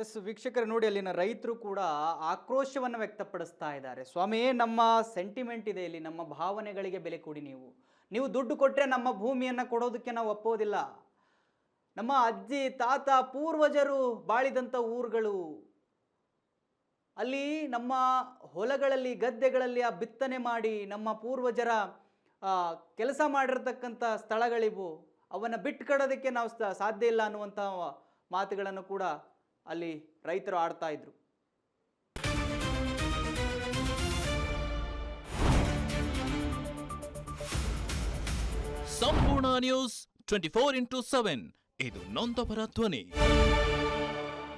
ಎಸ್ ವೀಕ್ಷಕರು ನೋಡಿ, ಅಲ್ಲಿನ ರೈತರು ಕೂಡ ಆಕ್ರೋಶವನ್ನು ವ್ಯಕ್ತಪಡಿಸ್ತಾ ಇದ್ದಾರೆ. ಸ್ವಾಮಿ, ನಮ್ಮ ಸೆಂಟಿಮೆಂಟ್ ಇದೆ ಇಲ್ಲಿ, ನಮ್ಮ ಭಾವನೆಗಳಿಗೆ ಬೆಲೆ ಕೊಡಿ. ನೀವು ದುಡ್ಡು ಕೊಟ್ಟರೆ ನಮ್ಮ ಭೂಮಿಯನ್ನು ಕೊಡೋದಕ್ಕೆ ನಾವು ಒಪ್ಪೋದಿಲ್ಲ. ನಮ್ಮ ಅಜ್ಜಿ ತಾತ ಪೂರ್ವಜರು ಬಾಳಿದಂಥ ಊರುಗಳು, ಅಲ್ಲಿ ನಮ್ಮ ಹೊಲಗಳಲ್ಲಿ ಗದ್ದೆಗಳಲ್ಲಿ ಆ ಬಿತ್ತನೆ ಮಾಡಿ ನಮ್ಮ ಪೂರ್ವಜರ ಕೆಲಸ ಮಾಡಿರ್ತಕ್ಕಂಥ ಸ್ಥಳಗಳಿವು. ಅವನ್ನು ಬಿಟ್ಟು ಕಡೋದಕ್ಕೆ ನಾವು ಸಾಧ್ಯ ಇಲ್ಲ ಅನ್ನುವಂಥ ಮಾತುಗಳನ್ನು ಕೂಡ ಅಲ್ಲಿ ರೈತರು ಆಡ್ತಾ ಇದ್ರು.
ಸಂಪೂರ್ಣ ನ್ಯೂಸ್ 24/7 ಇದು ನೊಂದವರ ಧ್ವನಿ.